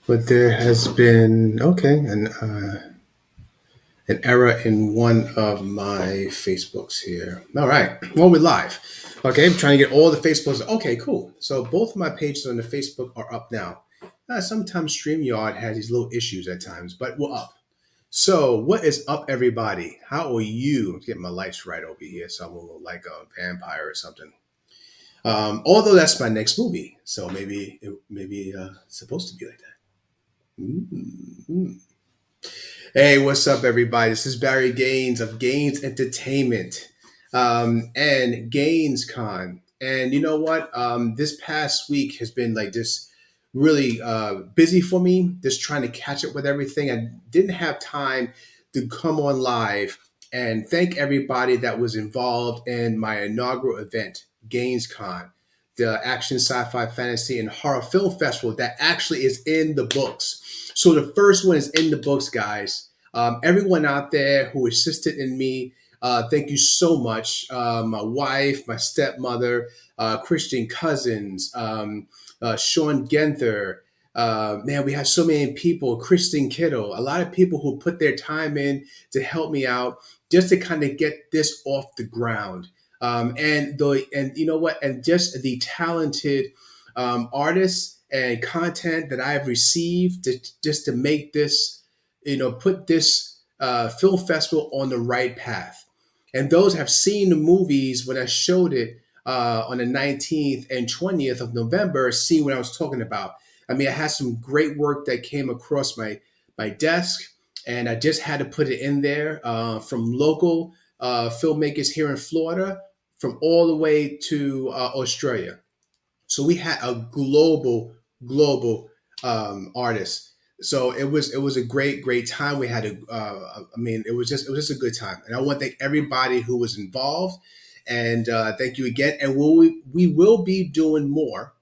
But there has been an error in one of my Facebooks here. All right, well we're live. Okay, I'm trying to get all the Facebooks. Okay, cool. So both of my pages on the Facebook are up now. Sometimes StreamYard has these little issues at times, but we're up. So what is up, everybody? How are you? Let's get my lights right over here, so I'm a little like a vampire or something. Although that's my next movie, so maybe it's supposed to be like that. Mm. Hey, what's up, everybody? This is Barry Gaines of Gaines Entertainment and GainesCon. And you know what? This past week has been like just really busy for me, just trying to catch up with everything. I didn't have time to come on live and thank everybody that was involved in my inaugural event, GainesCon, the action, sci-fi, fantasy, and horror film festival that actually is in the books. So the first one is in the books, guys. Everyone out there who assisted in me, thank you so much. My wife, my stepmother, Christian cousins, Sean Genther. Man, we had so many people. Kristen Kittle, a lot of people who put their time in to help me out, just to kind of get this off the ground. And you know what? And just the talented artists and content that I have received just to make this, put this film festival on the right path. And those have seen the movies when I showed it on the 19th and 20th of November, see what I was talking about. I mean, I had some great work that came across my desk, and I just had to put it in there from local filmmakers here in Florida, from all the way to Australia. So we had a global artist. So it was a great time. We had I mean, it was just a good time, and I want to thank everybody who was involved, and thank you again. And we will be doing more,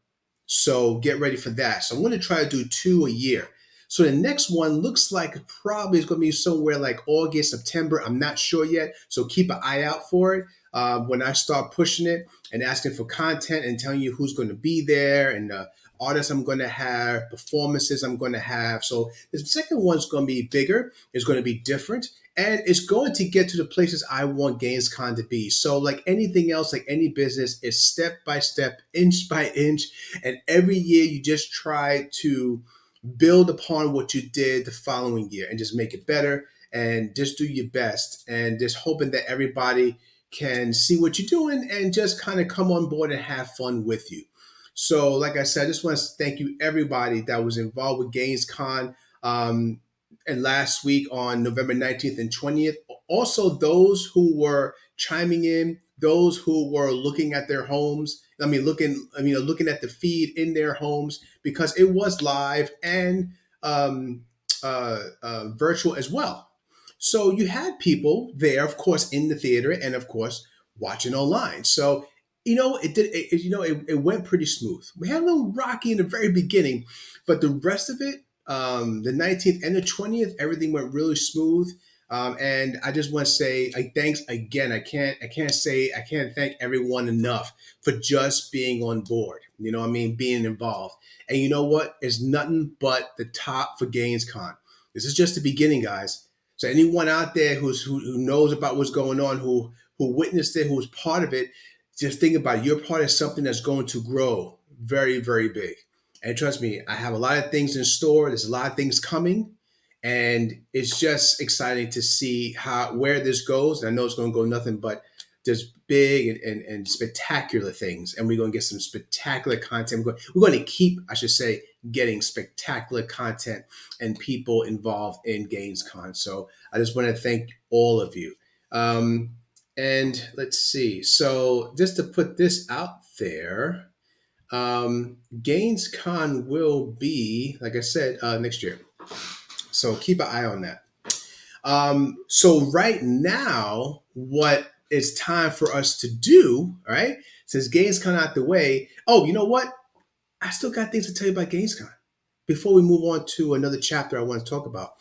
so get ready for that. So I'm going to try to do two a year. So the next one looks like probably is going to be somewhere like August, September. I'm not sure yet. So keep an eye out for it when I start pushing it and asking for content and telling you who's going to be there and artists I'm going to have, performances I'm going to have. So the second one's going to be bigger. It's going to be different. And it's going to get to the places I want GainesCon to be. So, like anything else, like any business, it's step by step, inch by inch. And every year you just try to build upon what you did the following year and just make it better and just do your best and just hoping that everybody can see what you're doing and just kind of come on board and have fun with you. So, like I said, I just want to thank you, everybody that was involved with GainesCon and last week on November 19th and 20th. Also, those who were chiming in, those who were looking at their homes. Looking at the feed in their homes because it was live and virtual as well. So you had people there, of course, in the theater and, of course, watching online. So it went pretty smooth. We had a little rocky in the very beginning, but the rest of it, the 19th and the 20th, everything went really smooth. And I just want to say like thanks again. I can't thank everyone enough for just being on board. You know what I mean? Being involved. And you know what? It's nothing but the top for GainesCon. This is just the beginning, guys. So anyone out there who knows about what's going on, who witnessed it, who was part of it, just think about it. You're part of something that's going to grow very, very big. And trust me, I have a lot of things in store. There's a lot of things coming, and it's just exciting to see how where this goes. And I know it's going to go nothing but just big and spectacular things, and we're going to get some spectacular content. We're going to keep, I should say, getting spectacular content and people involved in GainesCon. So I just want to thank all of you. And let's see. So just to put this out there, GainesCon will be, like I said, next year. So keep an eye on that. So right now, what it's time for us to do, all right? Since GainesCon out the way. Oh, you know what? I still got things to tell you about GainesCon before we move on to another chapter I want to talk about.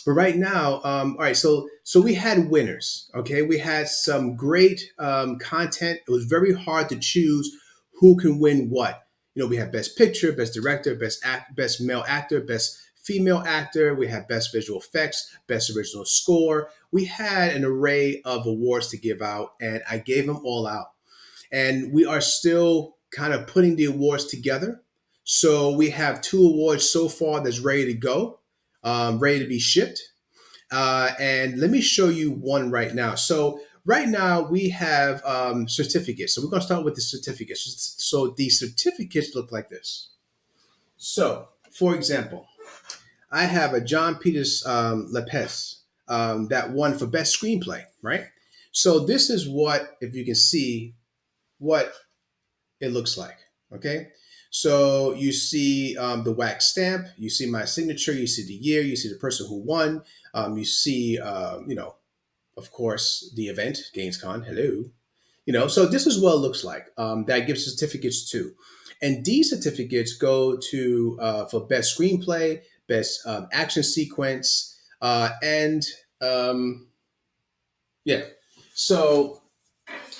But right now, all right. So we had winners. Okay, we had some great content. It was very hard to choose who can win what. We have best picture, best director, best male actor, best female actor. We have best visual effects, best original score. We had an array of awards to give out, and I gave them all out. And we are still kind of putting the awards together. So we have two awards so far that's ready to go, ready to be shipped. And let me show you one right now. So right now we have certificates. So we're going to start with the certificates. So the certificates look like this. So, for example, I have a John Peters Lepes that won for best screenplay, right? So this is what, if you can see, what it looks like. Okay. So you see the wax stamp, you see my signature, you see the year, you see the person who won, you see, of course, the event, GainesCon. Hello. So this is what it looks like. That gives certificates too. And these certificates go to for best screenplay, best action sequence, and um, yeah. So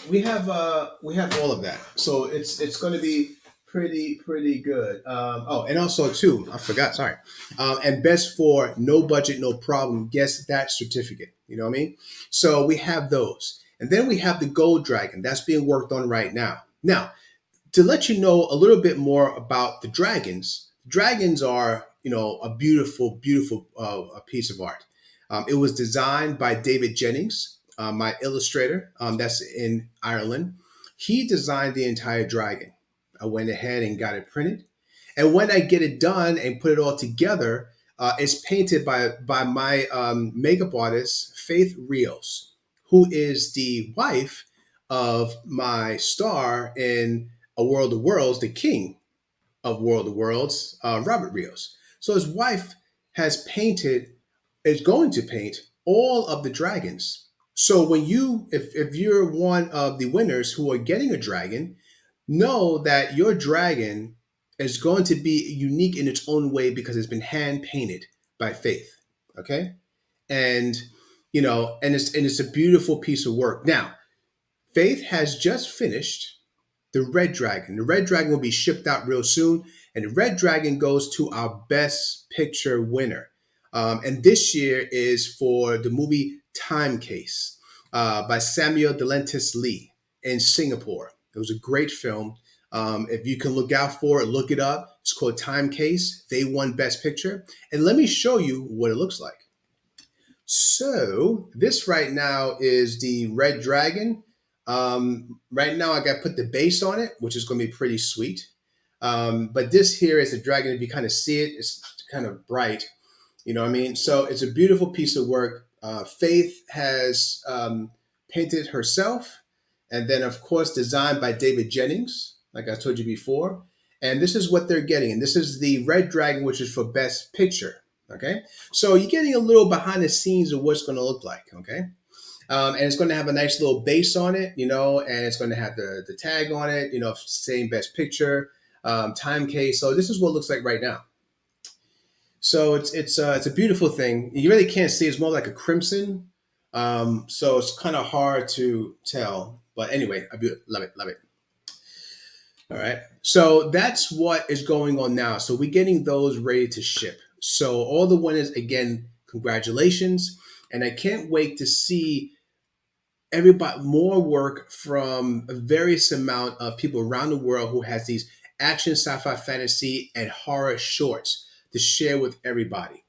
we have all of that. So it's going to be pretty good. Oh, and also too, I forgot. Sorry. And best for no budget, no problem. Guess that certificate. You know what I mean? So we have those, and then we have the gold dragon that's being worked on right now. Now, to let you know a little bit more about the dragons. Dragons are, a beautiful a piece of art. It was designed by David Jennings, my illustrator. That's in Ireland. He designed the entire dragon. I went ahead and got it printed, and when I get it done and put it all together, it's painted by my makeup artist Faith Rios, who is the wife of my star in A World of Worlds, the king of World of Worlds, Robert Rios. So his wife has painted, is going to paint all of the dragons. So when if you're one of the winners who are getting a dragon, know that your dragon is going to be unique in its own way because it's been hand painted by Faith. Okay, and and it's a beautiful piece of work. Now, Faith has just finished the Red Dragon. The Red Dragon will be shipped out real soon, and the Red Dragon goes to our Best Picture winner. And this year is for the movie Time Case by Samuel Delentis Lee in Singapore. It was a great film. If you can look out for it, look it up. It's called Time Case. They won Best Picture. And let me show you what it looks like. So this right now is the Red Dragon. Right now I got to put the base on it, which is going to be pretty sweet. But this here is a dragon. If you kind of see it, it's kind of bright. You know what I mean? So it's a beautiful piece of work. Faith has painted herself, and then of course designed by David Jennings, like I told you before. And this is what they're getting. And this is the Red Dragon, which is for Best Picture. Okay, so you're getting a little behind the scenes of what's going to look like. Okay, and it's going to have a nice little base on it, and it's going to have the tag on it, same Best Picture, time case. So this is what it looks like right now. So it's a beautiful thing. You really can't see; it's more like a crimson. So it's kind of hard to tell. But anyway, love it, love it. All right. So that's what is going on now. So we're getting those ready to ship. So all the winners, again, congratulations. And I can't wait to see everybody more work from a various amount of people around the world who has these action, sci-fi, fantasy, and horror shorts to share with everybody.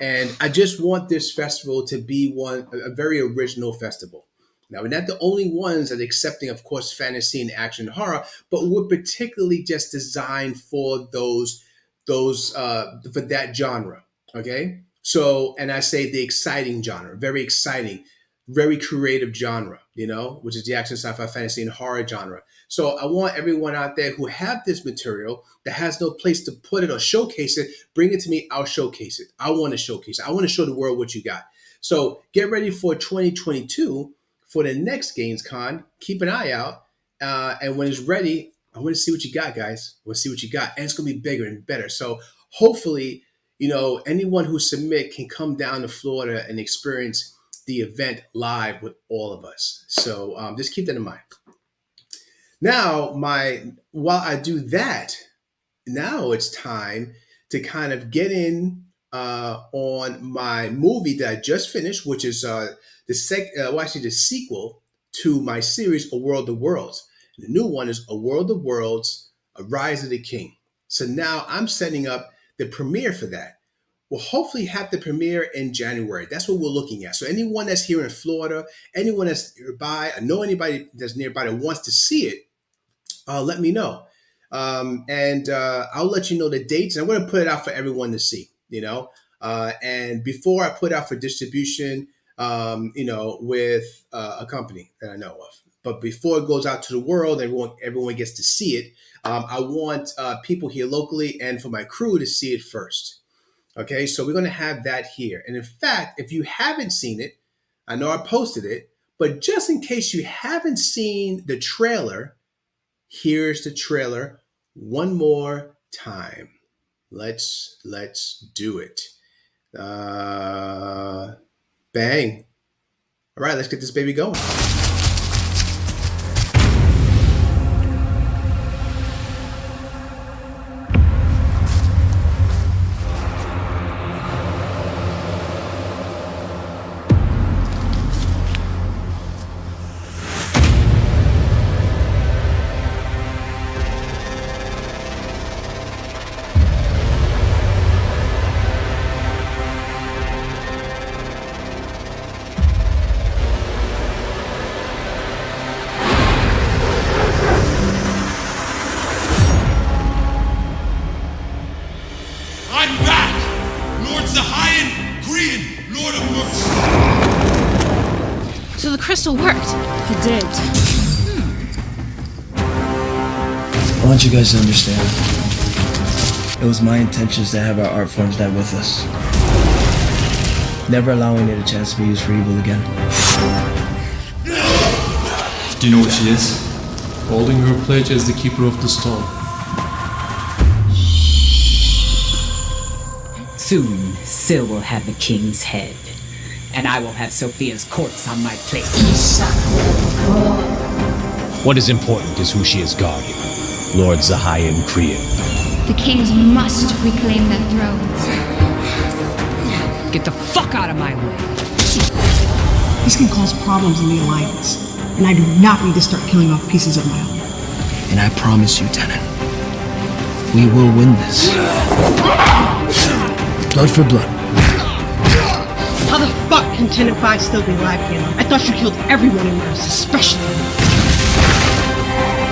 And I just want this festival to be a very original festival. Now, we're not the only ones that are accepting, of course, fantasy and action and horror, but we're particularly just designed for for that genre. Okay, so and I say the exciting genre, very exciting, very creative genre, which is the action, sci-fi, fantasy, and horror genre. So I want everyone out there who have this material that has no place to put it or showcase it, bring it to me. I'll showcase it. I want to showcase it. I want to show the world what you got. So get ready for 2022 for the next GainesCon. Keep an eye out. And when it's ready, I want to see what you got, guys. I want to see what you got. And it's going to be bigger and better. So hopefully, anyone who submit can come down to Florida and experience the event live with all of us. So just keep that in mind. Now, while I do that, now it's time to kind of get in on my movie that I just finished, which is the sequel to my series, A World of Worlds. The new one is A World of Worlds, A Rise of the King. So now I'm setting up the premiere for that. We'll hopefully have the premiere in January. That's what we're looking at. So anyone that's here in Florida, anyone that's nearby, I know anybody that's nearby that wants to see it, let me know. And I'll let you know the dates. And I'm going to put it out for everyone to see, and before I put out for distribution, with a company that I know of. But before it goes out to the world, everyone gets to see it. I want people here locally and for my crew to see it first. Okay, so we're going to have that here. And in fact, if you haven't seen it, I know I posted it, but just in case you haven't seen the trailer, here's the trailer one more time. Let's do it. Bang. All right, let's get this baby going. So the crystal worked. It did. I want you guys to understand. It was my intentions to have our art forms die with us. Never allowing it a chance to be used for evil again. Do you know what she is? Holding her pledge as the keeper of the stone. Soon, Syl will have the king's head, and I will have Sophia's corpse on my plate. What is important is who she is guarding. Lord Zahayan Kriyan. The kings must reclaim their thrones. Get the fuck out of my way! This can cause problems in the Alliance, and I do not need to start killing off pieces of my own. And I promise you, Tenant, we will win this. Blood for blood. How the fuck can Tenant 5 still be alive, Hannah? I thought you killed everyone in Mars, especially me.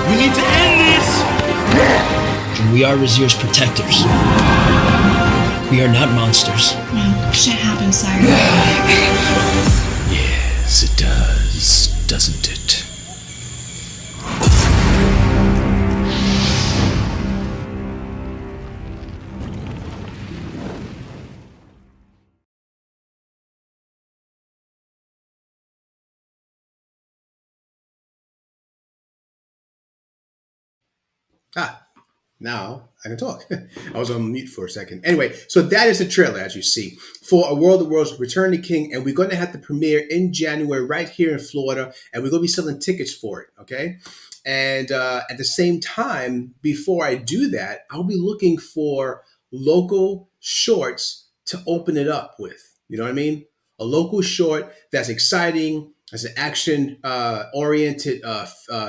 We need to end this! And we are Razir's protectors. We are not monsters. Well, shit happens, sire. Yes, it does, doesn't it? Now I can talk. I was on mute for a second. Anyway, so that is the trailer, as you see, for A World of Worlds, Return to King, and we're going to have the premiere in January right here in Florida, and we're going to be selling tickets for it, okay? And at the same time, before I do that, I'll be looking for local shorts to open it up with. You know what I mean? A local short that's exciting, that's an action oriented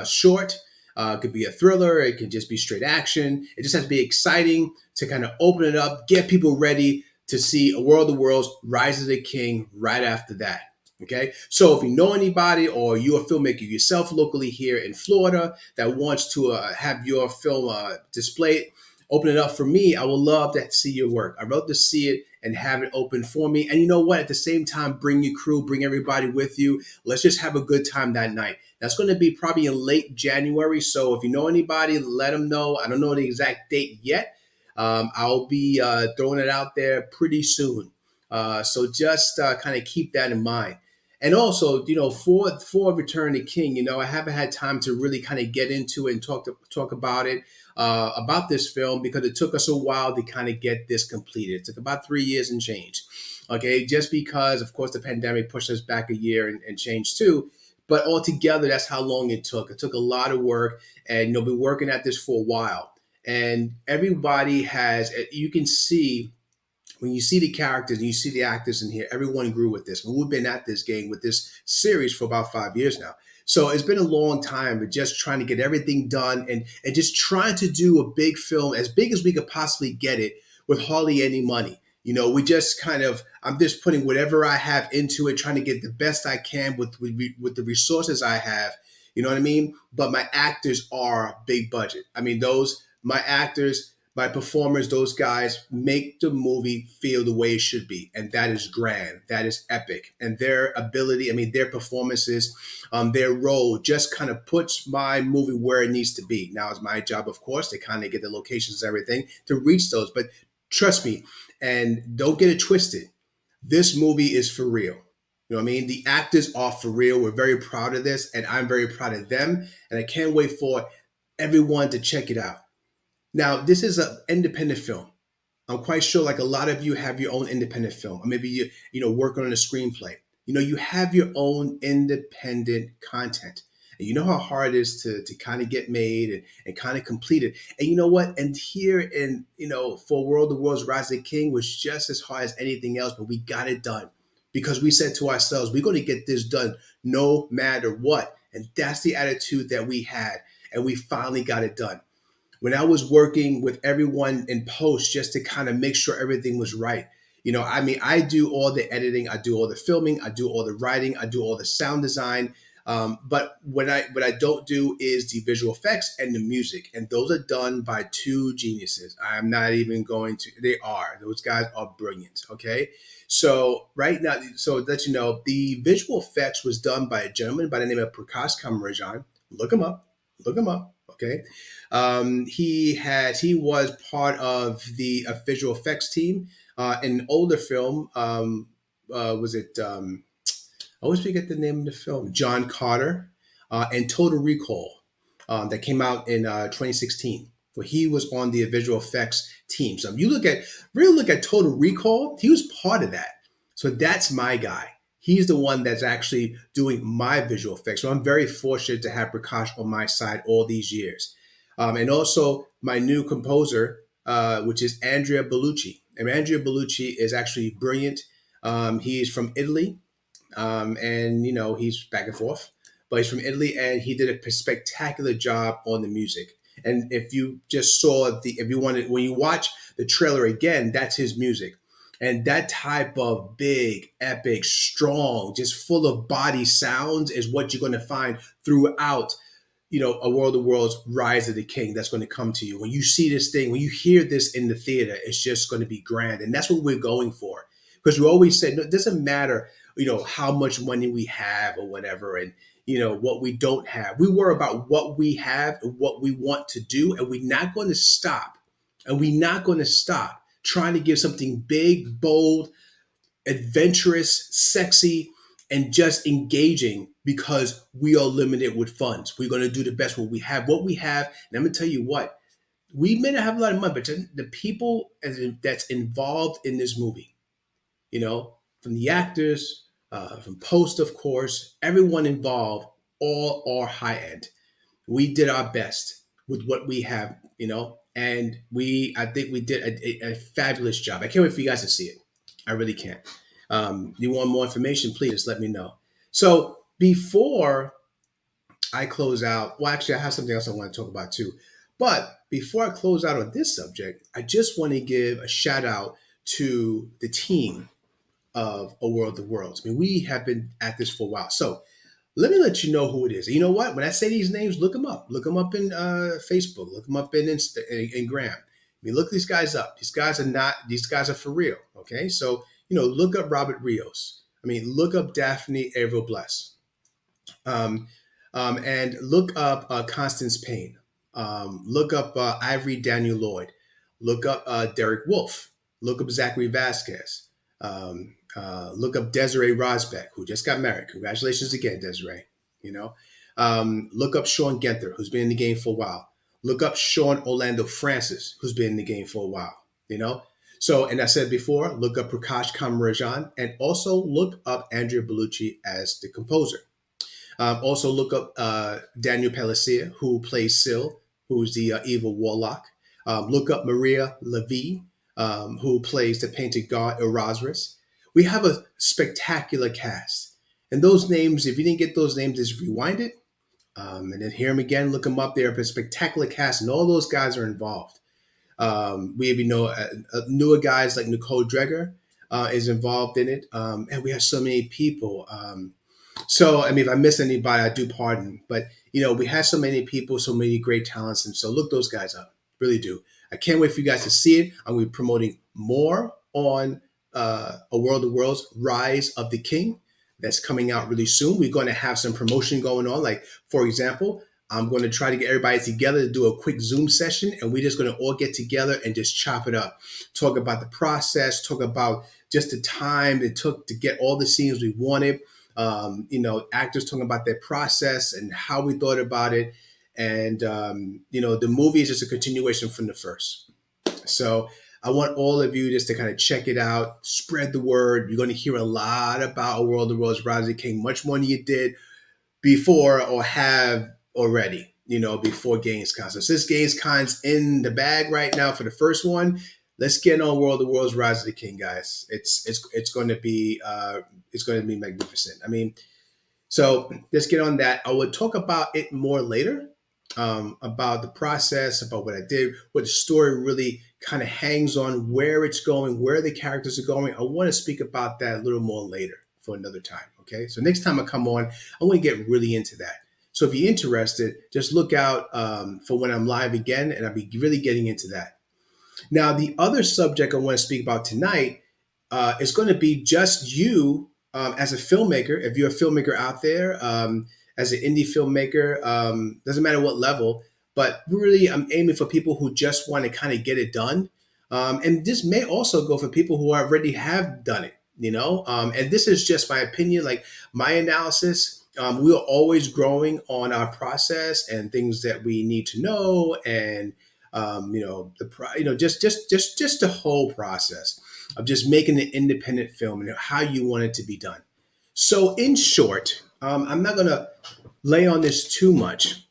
short. It could be a thriller. It can just be straight action. It just has to be exciting to kind of open it up, get people ready to see A World of Worlds, Rise of the King right after that. Okay. So if you know anybody or you're a filmmaker yourself locally here in Florida that wants to have your film displayed, open it up for me. I would love to see your work. I'd love to see it and have it open for me. And you know what? At the same time, bring your crew, bring everybody with you. Let's just have a good time that night. That's going to be probably in late January. So if you know anybody, let them know. I don't know the exact date yet. I'll be throwing it out there pretty soon. So just kind of keep that in mind. And also, for Return to King, I haven't had time to really kind of get into it and talk about it, about this film, because it took us a while to kind of get this completed. It took about 3 years and change. Okay, just because, of course, the pandemic pushed us back a year and change too. But altogether, that's how long it took. It took a lot of work, and been working at this for a while. and everybody has. You can see when you see the characters and you see the actors in here, everyone grew with this. We've been at this game with this series for about 5 years now. So it's been a long time, but just trying to get everything done and just trying to do a big film as big as we could possibly get it with hardly any money. We just kind of, I'm just putting whatever I have into it, trying to get the best I can with the resources I have. You know what I mean? But my actors are big budget. I mean, my actors, my performers, those guys make the movie feel the way it should be. And that is grand. That is epic. And their ability, I mean, their performances, their role just kind of puts my movie where it needs to be. Now, it's my job, of course, to kind of get the locations and everything to reach those. But trust me, and don't get it twisted. This movie is for real. You know what I mean? The actors are for real. We're very proud of this, and I'm very proud of them. And I can't wait for everyone to check it out. Now, this is an independent film. I'm quite sure, like a lot of you have your own independent film, or maybe you working on a screenplay. You have your own independent content, and you know how hard it is to kind of get made and kind of complete it. And you know what? And here in for World of Worlds, Rise of the King was just as hard as anything else, but we got it done because we said to ourselves, we're going to get this done no matter what. And that's the attitude that we had, and we finally got it done. When I was working with everyone in post just to kind of make sure everything was right. I mean, I do all the editing, I do all the filming, I do all the writing, I do all the sound design. But what I don't do is the visual effects and the music. And those are done by two geniuses. I'm not even going to, those guys are brilliant. Okay. So right now, so that the visual effects was done by a gentleman by the name of Prakash Kamarajan. Look him up. Okay. He was part of the visual effects team in an older film. Was it? I always forget the name of the film. John Carter and Total Recall that came out in 2016. Where he was on the visual effects team. So if you really look at Total Recall, he was part of that. So that's my guy. He's the one that's actually doing my visual effects. So I'm very fortunate to have Prakash on my side all these years. And also my new composer, which is Andrea Bellucci. And Andrea Bellucci is actually brilliant. He's from Italy, and he's back and forth, but he's from Italy, and he did a spectacular job on the music. And if you just saw when you watch the trailer again, that's his music. And that type of big, epic, strong, just full of body sounds is what you're going to find throughout, A World of Worlds, Rise of the King. That's going to come to you. When you see this thing, when you hear this in the theater, it's just going to be grand. And that's what we're going for. Because we always say, no, it doesn't matter, how much money we have or whatever, and, what we don't have. We worry about what we have and what we want to do. And we're not going to stop. Trying to give something big, bold, adventurous, sexy, and just engaging because we are limited with funds. We're going to do the best what we have. And I'm going to tell you what, we may not have a lot of money, but the people that's involved in this movie, from the actors, from post, of course, everyone involved, all are high end. We did our best with what we have, and I think we did a fabulous job. I can't wait for you guys to see it. I really can't. You want more information, please just let me know. So before I close out, well, actually, I have something else I want to talk about too. But before I close out on this subject, I just want to give a shout out to the team of A World of Worlds. I mean, we have been at this for a while. So let me let you know who it is. You know what? When I say these names, look them up. Look them up in Facebook. Look them up in Insta and Gram. I mean, look these guys up. These guys are for real. Okay. So, look up Robert Rios. I mean, look up Daphne Averill Bless. And look up Constance Payne. Look up Ivory Daniel Lloyd. Look up Derek Wolf. Look up Zachary Vasquez. Look up Desiree Rosbeck, who just got married. Congratulations again, Desiree. Look up Sean Genther, who's been in the game for a while. Look up Sean Orlando Francis, who's been in the game for a while. So, and I said before, look up Prakash Kamarajan, and also look up Andrea Bellucci as the composer. Also look up Daniel Palacia, who plays Syl, who's the evil warlock. Look up Maria Levy, who plays the painted god Erasmus. We have a spectacular cast. And those names, if you didn't get those names, just rewind it and then hear them again, look them up. They're a spectacular cast, and all those guys are involved. We even know newer guys like Nicole Dreger is involved in it. And we have so many people. So, I mean, if I miss anybody, I do pardon. But, we have so many people, so many great talents. And so look those guys up. Really do. I can't wait for you guys to see it. I'm going to be promoting more on A World of Worlds, Rise of the King. That's coming out really soon. We're going to have some promotion going on. Like, for example, I'm going to try to get everybody together to do a quick Zoom session, and we're just going to all get together and just chop it up. Talk about the process, talk about just the time it took to get all the scenes we wanted. Actors talking about their process and how we thought about it. And, the movie is just a continuation from the first. So I want all of you just to kind of check it out, spread the word. You're going to hear a lot about A World of Worlds, Rise of the King, much more than you did before or have already, before GainesCon. So since GainesCon's in the bag right now for the first one, let's get on World of Worlds, Rise of the King, guys. It's going to be magnificent. I mean, so let's get on that. I will talk about it more later, about the process, about what I did, what the story really kind of hangs on, where it's going, where the characters are going. I want to speak about that a little more later for another time. Okay. So next time I come on, I want to get really into that. So if you're interested, just look out for when I'm live again, and I'll be really getting into that. Now, the other subject I want to speak about tonight is going to be just you as a filmmaker. If you're a filmmaker out there, as an indie filmmaker, doesn't matter what level, but really I'm aiming for people who just want to kind of get it done. And this may also go for people who already have done it, and this is just my opinion, like my analysis. We are always growing on our process and things that we need to know, and just the whole process of just making an independent film and how you want it to be done. So in short, I'm not going to lay on this too much,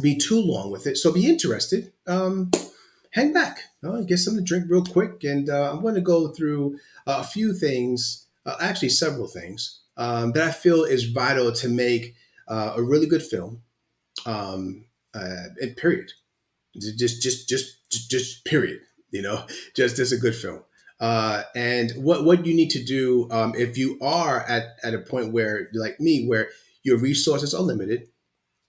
be too long with it. So be interested. Hang back, get something to drink real quick. And I'm going to go through a few things, actually several things that I feel is vital to make a really good film, and period. Just period, just a good film. And what you need to do if you are at a point where you're like me, where your resources are limited,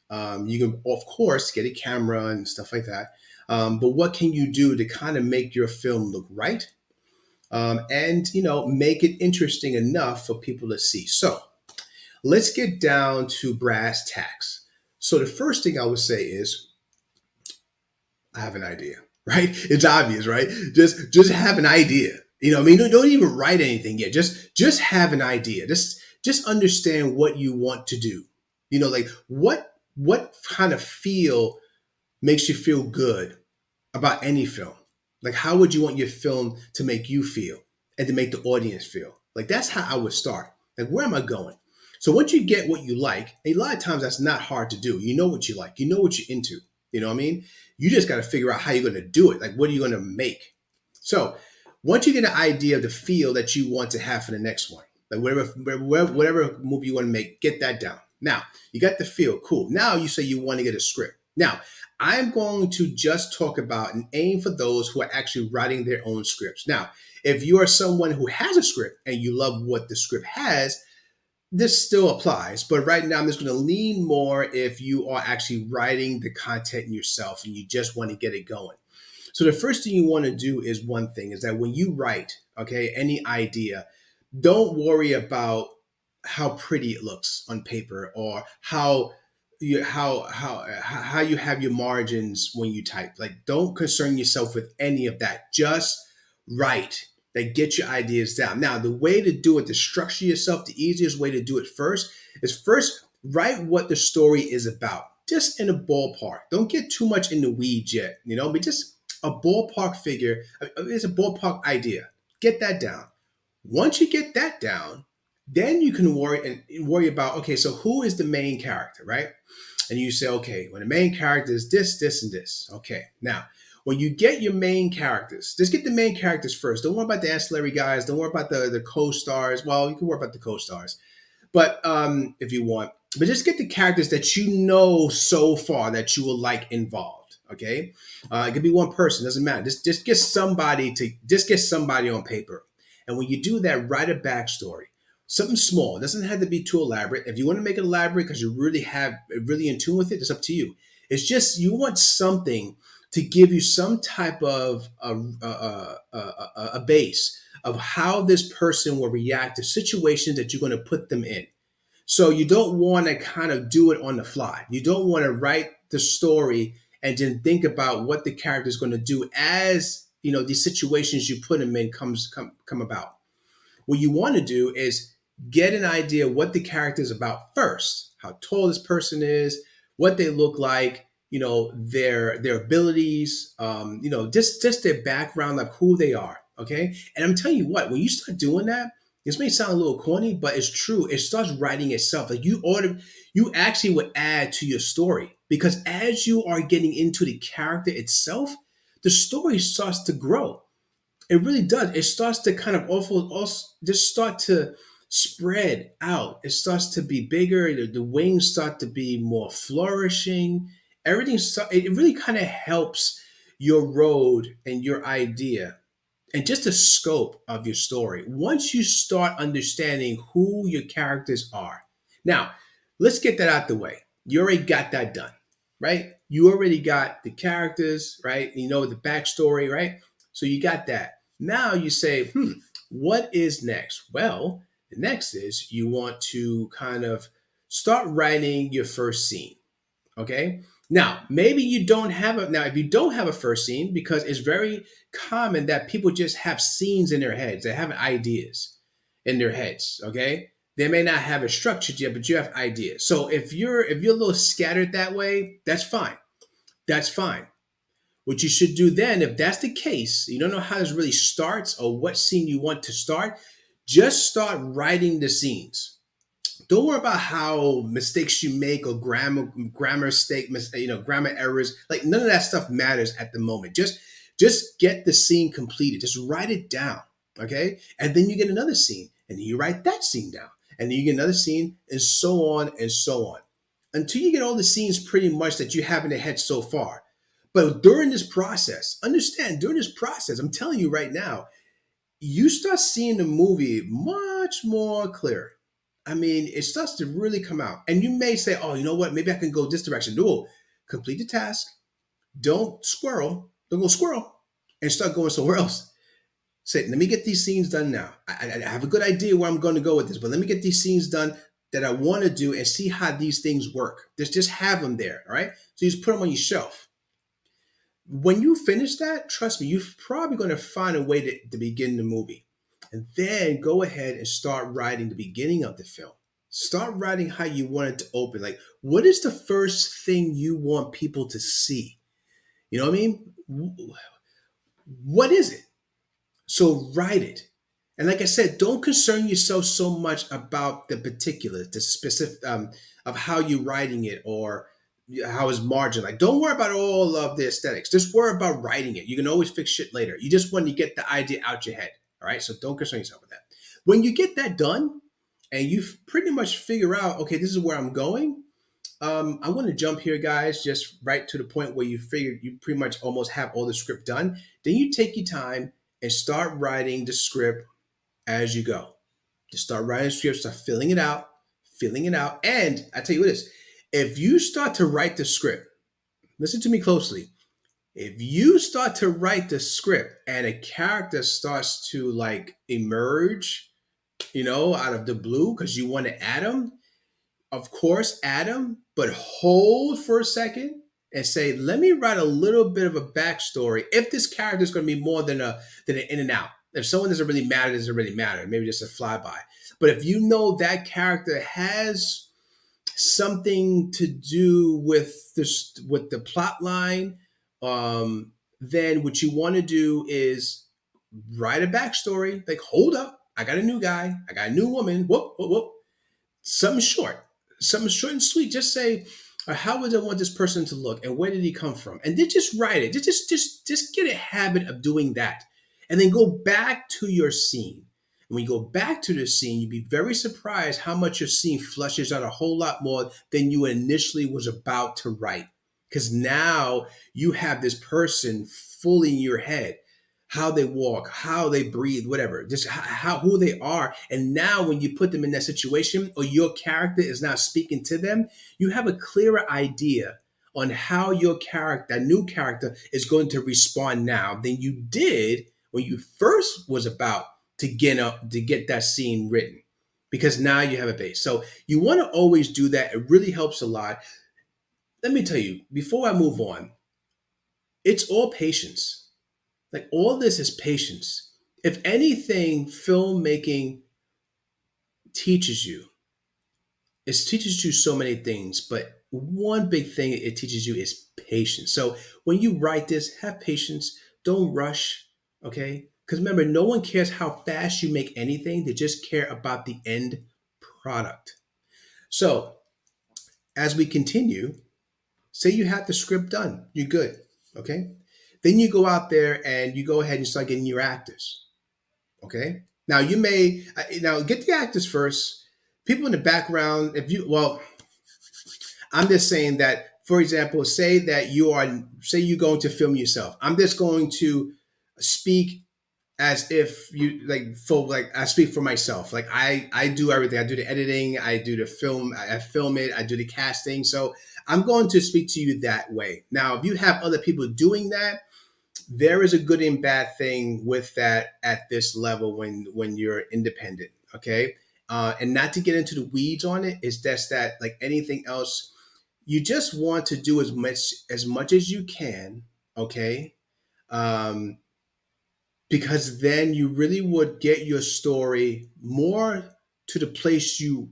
you can of course get a camera and stuff like that. But what can you do to kind of make your film look right, and make it interesting enough for people to see? So let's get down to brass tacks. So the first thing I would say is, I have an idea, right? It's obvious, right? Just have an idea. Don't even write anything yet. Just have an idea. Just understand what you want to do. Like what kind of feel makes you feel good about any film? Like, how would you want your film to make you feel and to make the audience feel? Like, that's how I would start. Like, where am I going? So once you get what you like, a lot of times that's not hard to do. You know what you like. You know what you're into. You know what I mean? You just got to figure out how you're going to do it. Like, what are you going to make? So once you get an idea of the feel that you want to have for the next one, like whatever movie you want to make, get that down. Now, you got the feel. Cool. Now you say you want to get a script. Now, I'm going to just talk about and aim for those who are actually writing their own scripts. Now, if you are someone who has a script and you love what the script has, this still applies, but right now I'm just going to lean more if you are actually writing the content yourself and you just want to get it going. So the first thing you want to do is one thing, is that when you write, okay, any idea, don't worry about how pretty it looks on paper or how you have your margins when you type. Like, don't concern yourself with any of that. Just write. That get your ideas down. Now, the way to do it, to structure yourself, the easiest way to do it first is first write what the story is about, just in a ballpark. Don't get too much in the weeds yet, but just a ballpark figure. It's a ballpark idea. Get that down. Once you get that down, then you can worry about, okay, so who is the main character, right? And you say, okay, well, the main character is this, this, and this. Okay, now, When you get your main characters, just get the main characters first. Don't worry about the ancillary guys. Don't worry about the co-stars. Well, you can worry about the co-stars, but if you want, but just get the characters that you know so far that you will like involved. Okay, it could be one person, doesn't matter. Just get somebody on paper, and when you do that, write a backstory. Something small. It doesn't have to be too elaborate. If you want to make it elaborate because you really in tune with it, it's up to you. It's just you want something to give you some type of a base of how this person will react to situations that you're going to put them in. So you don't want to kind of do it on the fly. You don't want to write the story and then think about what the character is going to do as these situations you put them in come about. What you want to do is get an idea of what the character is about first, how tall this person is, what they look like, their abilities, just their background, like who they are. Okay. And I'm telling you what, when you start doing that, this may sound a little corny, but it's true. It starts writing itself. Like you actually would add to your story because as you are getting into the character itself, the story starts to grow. It really does. It starts to kind of also just start to spread out. It starts to be bigger. The wings start to be more flourishing. It really kind of helps your road and your idea and just the scope of your story once you start understanding who your characters are. Now, let's get that out the way. You already got that done, right? You already got the characters, right? You know the backstory, right? So you got that. Now you say, what is next? Well, the next is you want to kind of start writing your first scene. Okay. Now, maybe you don't have if you don't have a first scene, because it's very common that people just have scenes in their heads. They have ideas in their heads. Okay. They may not have it structured yet, but you have ideas. So if you're a little scattered that way, that's fine. That's fine. What you should do then, if that's the case, you don't know how this really starts or what scene you want to start, just start writing the scenes. Don't worry about how mistakes you make or grammar errors. Like none of that stuff matters at the moment. Just get the scene completed. Just write it down, okay? And then you get another scene, and then you write that scene down, and then you get another scene, and so on and so on, until you get all the scenes pretty much that you have in your head so far. But during this process, I'm telling you right now, you start seeing the movie much more clear. I mean, it starts to really come out. And you may say, oh, you know what? Maybe I can go this direction. No, complete the task. Don't go squirrel and start going somewhere else. Say, let me get these scenes done now. I have a good idea where I'm going to go with this, but let me get these scenes done that I want to do and see how these things work. Just have them there, all right? So you just put them on your shelf. When you finish that, trust me, you're probably going to find a way to begin the movie. And then go ahead and start writing the beginning of the film. Start writing how you want it to open. Like, what is the first thing you want people to see? You know what I mean? What is it? So write it. And like I said, don't concern yourself so much about the particulars, the specific of how you're writing it or how it's margin. Like, don't worry about all of the aesthetics. Just worry about writing it. You can always fix shit later. You just want to get the idea out your head. All right. So don't concern yourself with that. When you get that done and you pretty much figure out, okay, this is where I'm going. I want to jump here, guys, just right to the point where you figure you pretty much almost have all the script done. Then you take your time and start writing the script as you go. Just start writing the script, start filling it out. And I tell you what this, if you start to write the script, listen to me closely. If you start to write the script and a character starts to like emerge, out of the blue because you want to add them, of course, add them, but hold for a second and say, let me write a little bit of a backstory. If this character is going to be more than an in and out, if someone doesn't really matter, doesn't really matter. Maybe just a flyby. But if you know that character has something to do with the plot line, then what you want to do is write a backstory. Like, hold up, I got a new guy, I got a new woman. Whoop, whoop, whoop. Something short and sweet. Just say, Or how would I want this person to look? And where did he come from? And then just write it. Just get a habit of doing that. And then go back to your scene. And when you go back to the scene, you'd be very surprised how much your scene flushes out a whole lot more than you initially was about to write. Because now you have this person fully in your head, how they walk, how they breathe, whatever, just how who they are. And now when you put them in that situation, or your character is now speaking to them, you have a clearer idea on how your character, that new character, is going to respond now than you did when you first was about to get that scene written. Because now you have a base. So you want to always do that. It really helps a lot. Let me tell you, before I move on, it's all patience. Like all this is patience. If anything, filmmaking teaches you, it teaches you so many things, but one big thing it teaches you is patience. So when you write this, have patience. Don't rush, okay? Because remember, no one cares how fast you make anything. They just care about the end product. So as we continue, say you have the script done, you're good, okay? Then you go out there and you go ahead and start getting your actors, okay? Now you may now get the actors first. People in the background, if you well, I'm just saying that, for example, say you're going to film yourself. I'm just going to speak as if you like I speak for myself. Like I do everything. I do the editing, I do the film, I film it, I do the casting. So I'm going to speak to you that way. Now, if you have other people doing that, there is a good and bad thing with that at this level when you're independent, okay? And not to get into the weeds on it, is just that like anything else, you just want to do as much as you can, okay? Um, because then you really would get your story more to the place you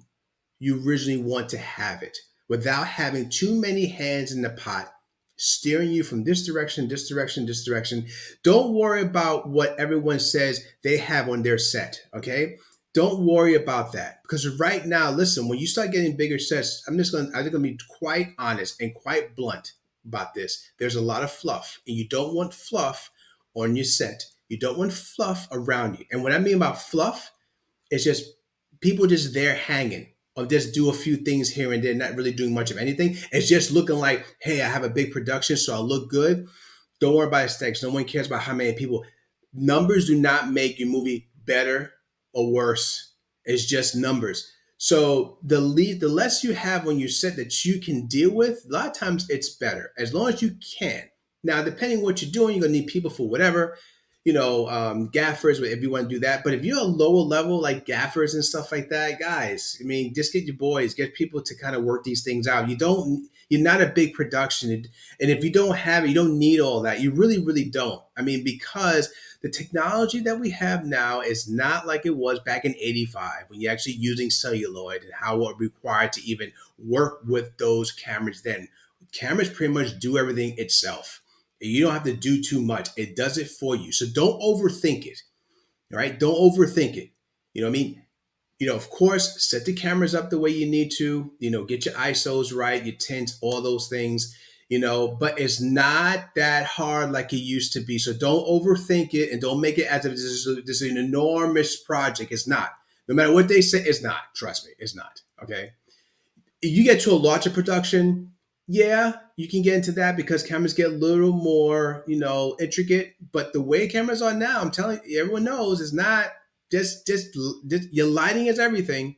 originally want to have it, without having too many hands in the pot steering you from this direction, this direction, this direction. Don't worry about what everyone says they have on their set, okay? Don't worry about that, because right now, listen, when you start getting bigger sets, I'm just gonna be quite honest and quite blunt about this. There's a lot of fluff, and you don't want fluff on your set. You don't want fluff around you. And what I mean about fluff, it's just people just there hanging, or just do a few things here and there, not really doing much of anything. It's just looking like, hey, I have a big production, so I look good. Don't worry about aesthetics. No one cares about how many people. Numbers do not make your movie better or worse. It's just numbers. So the less you have on your set that you can deal with, a lot of times it's better, as long as you can. Now, depending on what you're doing, you're gonna need people for whatever, gaffers if you want to do that. But if you're a lower level like gaffers and stuff like that, guys, I mean, just get your boys, get people to kind of work these things out. You're not a big production, and if you don't have it, you don't need all that. You really, really don't. I mean, because the technology that we have now is not like it was back in '85 when you're actually using celluloid, and how it required to even work with those cameras then. Cameras pretty much do everything itself. You don't have to do too much. It does it for you. So don't overthink it. All right. Don't overthink it. You know what I mean? Of course, set the cameras up the way you need to, get your ISOs right, your tints, all those things, but it's not that hard like it used to be. So don't overthink it, and don't make it as if this is an enormous project. It's not. No matter what they say, it's not. Trust me, it's not. Okay. If you get to a larger production, yeah, you can get into that because cameras get a little more, intricate. But the way cameras are now, I'm telling you, everyone knows it's not just your lighting is everything.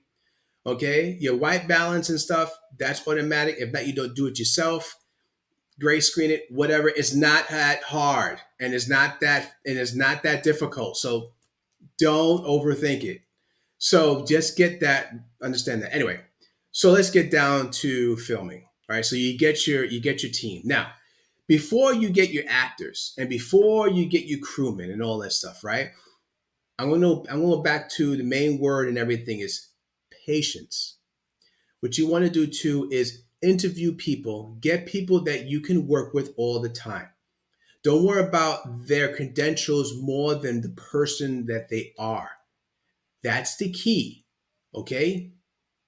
Okay, your white balance and stuff, that's automatic. If not, you don't do it yourself. Gray screen it, whatever. It's not that hard, and it's not that difficult. So don't overthink it. So just get that, understand that. Anyway, so let's get down to filming. All right. So you get your team. Now, before you get your actors and before you get your crewmen and all that stuff, right? I'm going back to the main word and everything is patience. What you want to do too is interview people, get people that you can work with all the time. Don't worry about their credentials more than the person that they are. That's the key. Okay?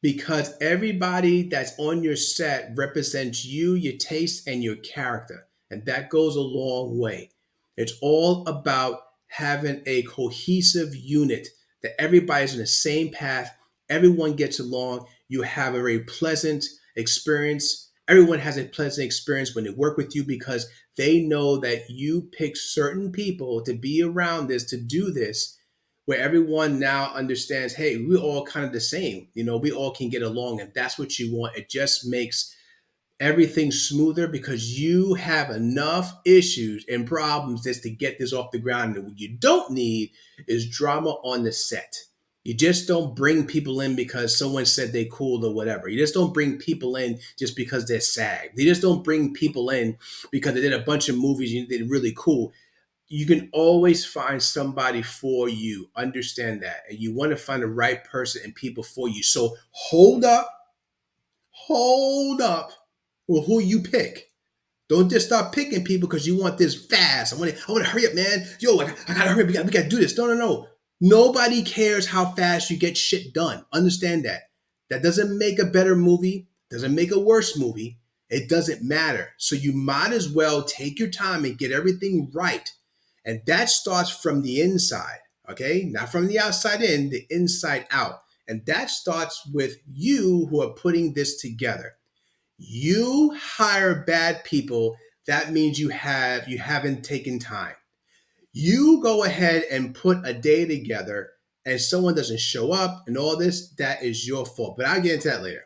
because everybody that's on your set represents you, your taste, and your character. And that goes a long way. It's all about having a cohesive unit that everybody's in the same path, everyone gets along, you have a very pleasant experience. Everyone has a pleasant experience when they work with you because they know that you pick certain people to be around this, to do this, where everyone now understands, hey, we're all kind of the same. We all can get along, and that's what you want. It just makes everything smoother because you have enough issues and problems just to get this off the ground. And what you don't need is drama on the set. You just don't bring people in because someone said they cool or whatever. You just don't bring people in just because they're SAG. You just don't bring people in because they did a bunch of movies and they did really cool. You can always find somebody for you. Understand that. And you want to find the right person and people for you. So hold up with who you pick. Don't just start picking people because you want this fast. I want to hurry up, man. Yo, I gotta hurry up. We gotta do this. No. Nobody cares how fast you get shit done. Understand that. That doesn't make a better movie. Doesn't make a worse movie. It doesn't matter. So you might as well take your time and get everything right. And that starts from the inside, okay? Not from the outside in, the inside out. And that starts with you who are putting this together. You hire bad people, that means you haven't taken time. You go ahead and put a day together and someone doesn't show up and all this, that is your fault. But I'll get into that later.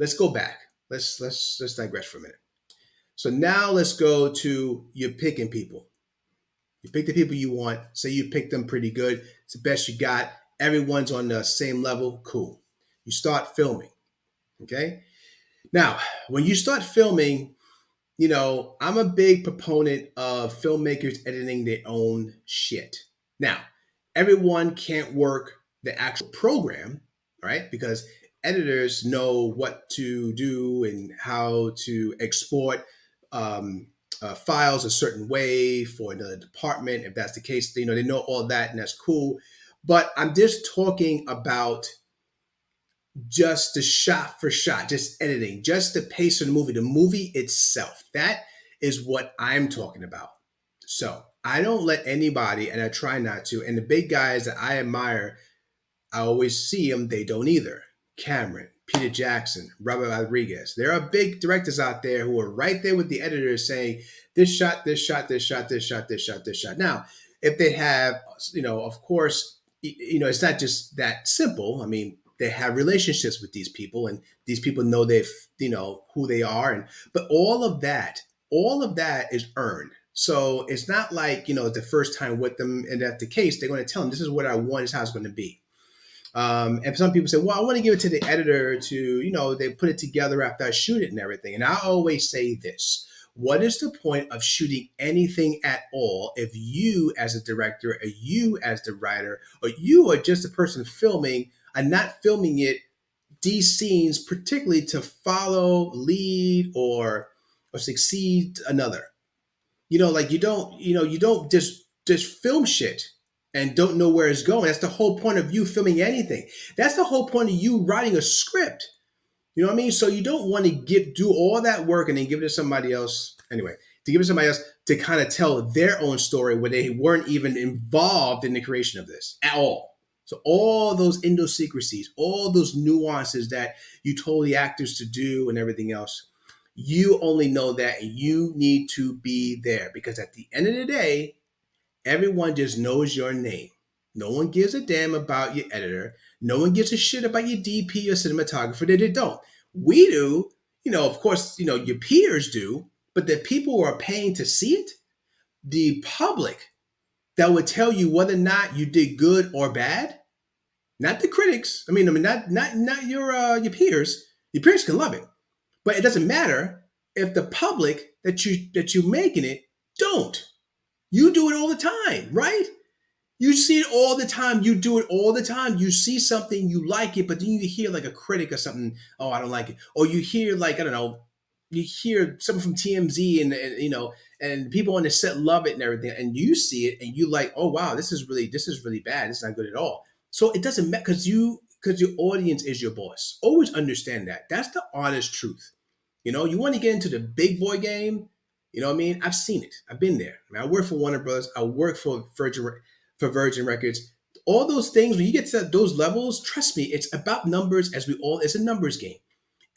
Let's go back. Let's digress for a minute. So now let's go to you're picking people. You pick the people you want. Say you pick them pretty good. It's the best you got. Everyone's on the same level. Cool. You start filming. Okay. Now, when you start filming, I'm a big proponent of filmmakers editing their own shit. Now, everyone can't work the actual program, right? Because editors know what to do and how to export files a certain way for another department. If that's the case, they know all that, and that's cool. But I'm just talking about just the shot for shot, just editing, just the pace of the movie itself. That is what I'm talking about. So I don't let anybody, and I try not to, and the big guys that I admire, I always see them, they don't either. Cameron, Peter Jackson, Robert Rodriguez. There are big directors out there who are right there with the editors saying, this shot, this shot, this shot, this shot, this shot, this shot. Now, if they have, of course, it's not just that simple. I mean, they have relationships with these people, and these people know who they are, but all of that is earned. So it's not like the first time with them, and that's the case. They're going to tell them this is what I want, this is how it's going to be. And some people say, well, I want to give it to the editor to, they put it together after I shoot it and everything. And I always say this: what is the point of shooting anything at all if you as a director, or you as the writer, or you are just a person filming and not filming it, these scenes, particularly to follow, lead, or succeed another? Like you don't just film shit and don't know where it's going. That's the whole point of you filming anything. That's the whole point of you writing a script. You know what I mean? So you don't want to do all that work and then give it to somebody else. Anyway, to give it to somebody else to kind of tell their own story where they weren't even involved in the creation of this at all. So all those idiosyncrasies, all those nuances that you told the actors to do and everything else, you only know that, and you need to be there, because at the end of the day, everyone just knows your name. No one gives a damn about your editor. No one gives a shit about your DP or cinematographer. They don't. We do. Of course, your peers do. But the people who are paying to see it, the public that would tell you whether or not you did good or bad, not the critics. I mean, not your peers. Your peers can love it, but it doesn't matter if the public that you're making it don't. You do it all the time, right? You see it all the time. You do it all the time. You see something, you like it, but then you hear like a critic or something, oh, I don't like it. Or you hear like, I don't know, you hear something from TMZ and people on the set love it and everything. And you see it and you like, oh, wow, this is really bad. This is not good at all. So it doesn't matter, because because your audience is your boss. Always understand that. That's the honest truth. You want to get into the big boy game. You know what I mean? I've seen it. I've been there. I work for Warner Bros. I work for Virgin Records. All those things, when you get to those levels, trust me, it's about numbers. It's a numbers game,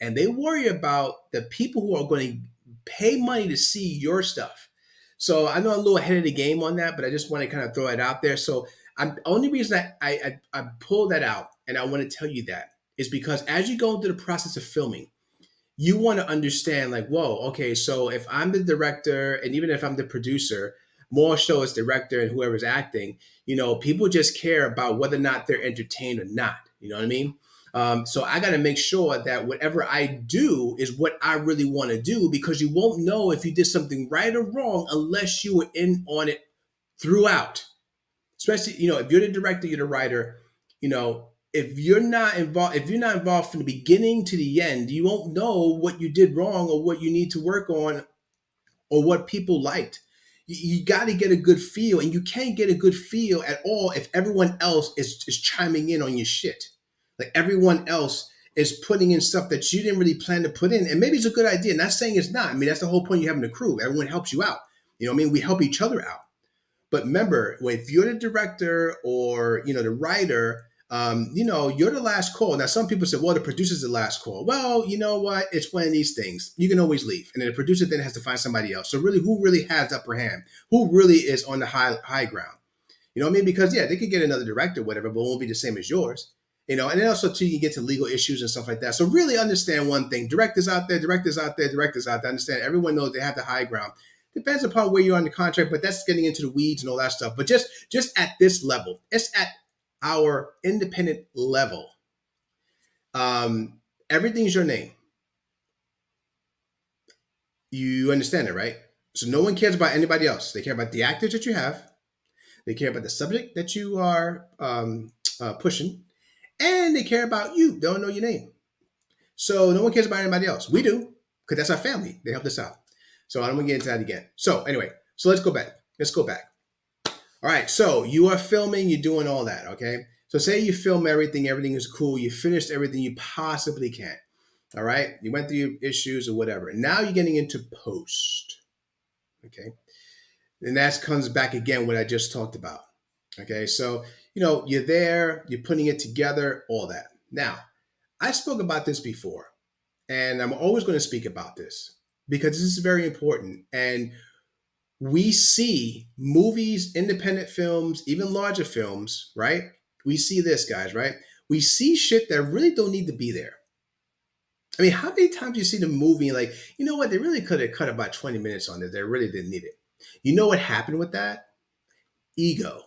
and they worry about the people who are going to pay money to see your stuff. So I know I'm a little ahead of the game on that, but I just want to kind of throw it out there. So the only reason I pull that out and I want to tell you that is because as you go through the process of filming, you want to understand like, whoa, okay, so if I'm the director and even if I'm the producer, more so as director and whoever's acting, people just care about whether or not they're entertained or not. You know what I mean? So I got to make sure that whatever I do is what I really want to do, because you won't know if you did something right or wrong unless you were in on it throughout. Especially, if you're the director, you're the writer, if you're not involved from the beginning to the end, you won't know what you did wrong or what you need to work on or what people liked. You got to get a good feel, and you can't get a good feel at all if everyone else is chiming in on your shit. Like everyone else is putting in stuff that you didn't really plan to put in. And maybe it's a good idea. Not saying it's not. I mean, that's the whole point of having a crew. Everyone helps you out. You know what I mean? We help each other out. But remember, if you're the director or, the writer, you're the last call. Now, some people say, well, the producer's the last call. Well, you know what? It's one of these things. You can always leave. And then the producer then has to find somebody else. So really, who really has the upper hand? Who really is on the high ground? You know what I mean? Because, yeah, they could get another director, whatever, but it won't be the same as yours. And then also, too, you get to legal issues and stuff like that. So really understand one thing. Directors out there. Understand everyone knows they have the high ground. Depends upon where you're on the contract, but that's getting into the weeds and all that stuff. But just at this level, it's at our independent level. Everything's your name. You understand it, right? So no one cares about anybody else. They care about the actors that you have. They care about the subject that you are pushing. And they care about you. They don't know your name. So no one cares about anybody else. We do, because that's our family. They helped us out. So I don't want to get into that again. So anyway, let's go back. All right, so you are filming, you're doing all that, okay? So say you film everything is cool, you finished everything you possibly can, all right? You went through your issues or whatever. Now you're getting into post, okay? And that comes back again what I just talked about, okay? So, you're there, you're putting it together, all that. Now, I spoke about this before, and I'm always going to speak about this, because this is very important. And we see movies, independent films, even larger films, right? We see this, guys, right? We see shit that really don't need to be there. I mean, how many times you see the movie like, you know what? They really could have cut about 20 minutes on this. They really didn't need it. You know what happened with that? Ego.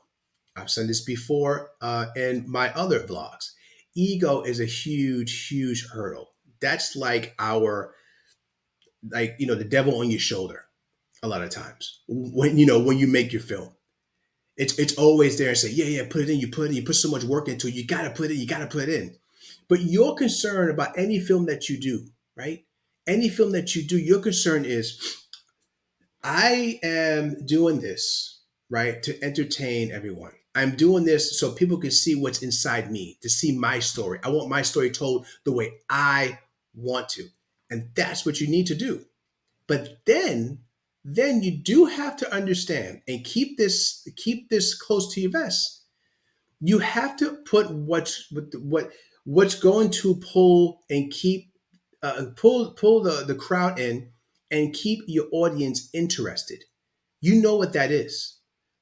I've said this before in my other vlogs. Ego is a huge, huge hurdle. That's like the devil on your shoulder a lot of times when you make your film. It's always there and say, yeah, put it in, you put so much work into it, you gotta put it in. But your concern about any film that you do, right? Any film that you do, your concern is, I am doing this, right, to entertain everyone. I'm doing this so people can see what's inside me, to see my story. I want my story told the way I want to. And that's what you need to do. But then you do have to understand and keep this close to your vest. You have to put what's going to pull and keep pull the crowd in and keep your audience interested. You know what that is.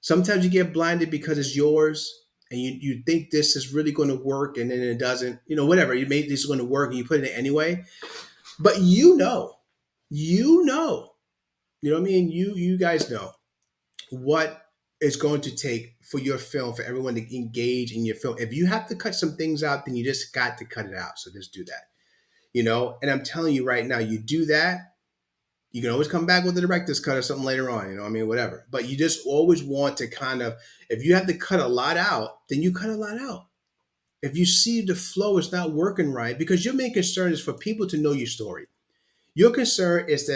Sometimes you get blinded because it's yours and you think this is really going to work, and then it doesn't. Whatever, you made this going to work and you put it in anyway. But you know what I mean? You guys know what it's going to take for your film, for everyone to engage in your film. If you have to cut some things out, then you just got to cut it out. So just do that. And I'm telling you right now, you do that, you can always come back with the director's cut or something later on, whatever. But you just always want to kind of, if you have to cut a lot out, then you cut a lot out. If you see the flow is not working right, because your main concern is for people to know your story. Your concern is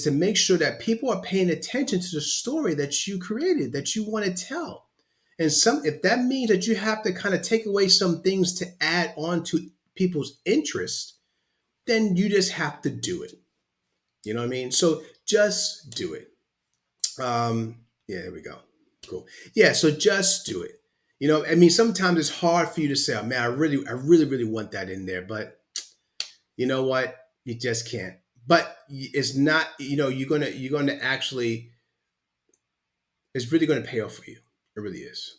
to make sure that people are paying attention to the story that you created, that you want to tell. And if that means that you have to kind of take away some things to add on to people's interest, then you just have to do it. You know what I mean? So just do it. Yeah, there we go. Cool. Yeah, so just do it. You know, I mean, sometimes it's hard for you to say, oh, man, really want that in there, but you know what? You just can't. But it's not, you know, you're gonna actually, it's really gonna pay off for you. It really is.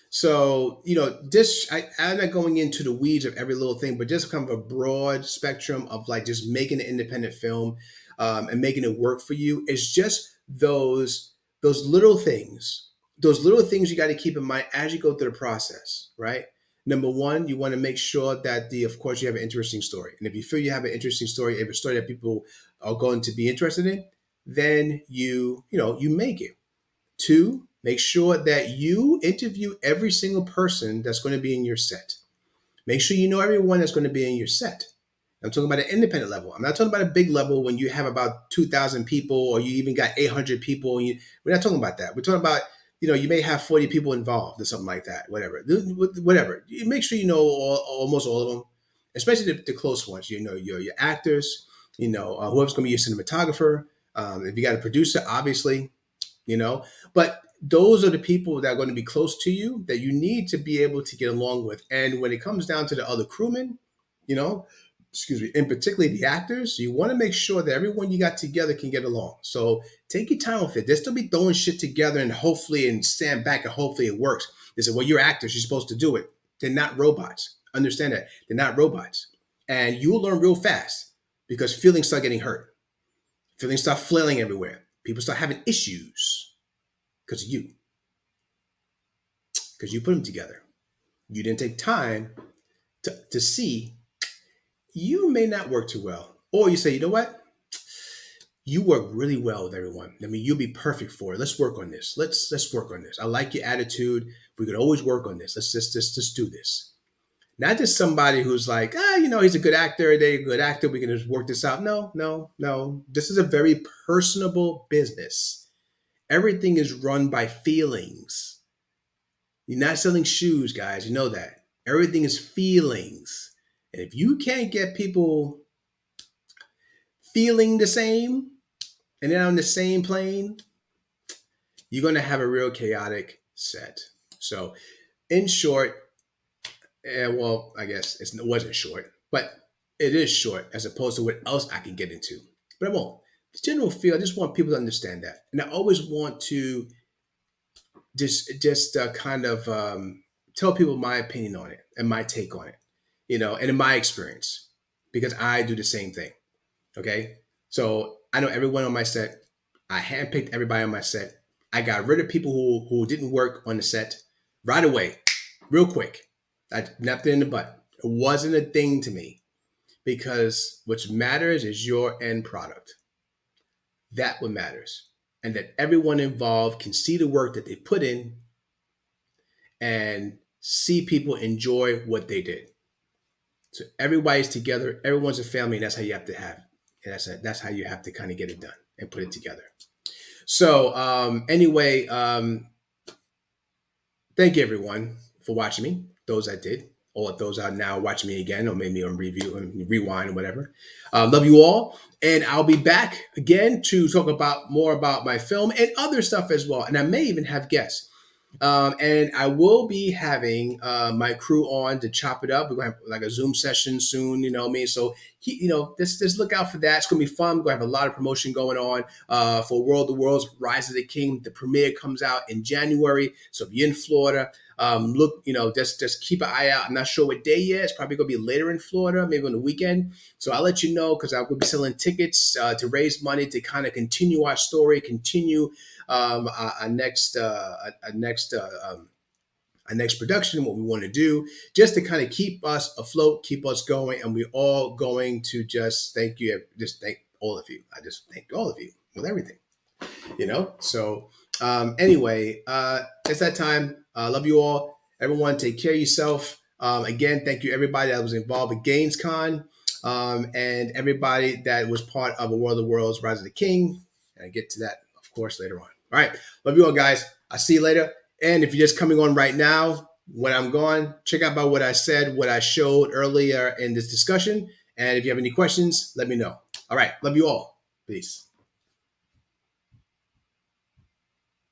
So, you know, I'm not going into the weeds of every little thing, but just kind of a broad spectrum of like just making an independent film, and making it work for you. It's just those little things, you got to keep in mind as you go through the process, right? Number one, you want to make sure that of course, you have an interesting story, and if you feel you have an interesting story, if a story that people are going to be interested in, then you make it. Two, make sure that you interview every single person that's going to be in your set. Make sure you know everyone that's going to be in your set. I'm talking about an independent level. I'm not talking about a big level when you have about 2,000 people or you even got 800 people. We're not talking about that. We're talking about, you may have 40 people involved or something like that. Whatever. Whatever. You make sure you know almost all of them, especially the close ones. You know, your actors, whoever's going to be your cinematographer. If you got a producer, obviously, but those are the people that are going to be close to you that you need to be able to get along with. And when it comes down to the other crewmen, you know excuse me, and particularly the actors, you want to make sure that everyone you got together can get along. So take your time with it. They'll still be throwing shit together and stand back and hopefully it works. They say, well, you're actors, you're supposed to do it. They're not robots. Understand that. They're not robots. And you'll learn real fast because feelings start getting hurt. Feelings start flailing everywhere. People start having issues because of you. Because you put them together. You didn't take time to see you may not work too well. Or you say, you know what? You work really well with everyone. I mean, you'll be perfect for it. Let's work on this. Let's work on this. I like your attitude. We could always work on this. Let's just do this. Not just somebody who's like, he's a good actor. They're a good actor. We can just work this out. No. This is a very personable business. Everything is run by feelings. You're not selling shoes, guys. You know that. Everything is feelings. And if you can't get people feeling the same and they're on the same plane, you're going to have a real chaotic set. So, in short, well, I guess it wasn't short, but it is short as opposed to what else I can get into. But I won't. The general feel, I just want people to understand that. And I always want to just kind of tell people my opinion on it and my take on it, and in my experience, because I do the same thing. Okay. So I know everyone on my set. I handpicked everybody on my set. I got rid of people who didn't work on the set right away, real quick. I napped it in the butt. It wasn't a thing to me because what matters is your end product. That's what matters. And that everyone involved can see the work that they put in and see people enjoy what they did. So everybody's together. Everyone's a family. And that's how you have to have. And that's how you have to kind of get it done and put it together. So anyway, thank you everyone for watching me. Those I did, or those are now watching me again, or maybe on review and rewind or whatever. Love you all, and I'll be back again to talk about more about my film and other stuff as well. And I may even have guests. And I will be having my crew on to chop it up. We're going to have like a Zoom session soon, you know what I mean? So, just look out for that. It's going to be fun. We're going to have a lot of promotion going on for World of Worlds, Rise of the King. The premiere comes out in January. So if you're in Florida, look, just keep an eye out. I'm not sure what day yet. It's probably going to be later in Florida, maybe on the weekend. So I'll let you know because I'm going to be selling tickets to raise money to kind of continue our story, continue our next production, what we want to do, just to kind of keep us afloat, keep us going, and we're all going to just thank all of you. I just thank all of you with everything, So anyway, it's that time. Love you all, everyone. Take care of yourself. Again, thank you everybody that was involved with GainesCon, and everybody that was part of A World of Worlds, Rise of the King. And I get to that, of course, later on. All right. Love you all, guys. I'll see you later. And if you're just coming on right now, when I'm gone, check out about what I said, what I showed earlier in this discussion. And if you have any questions, let me know. All right. Love you all. Peace.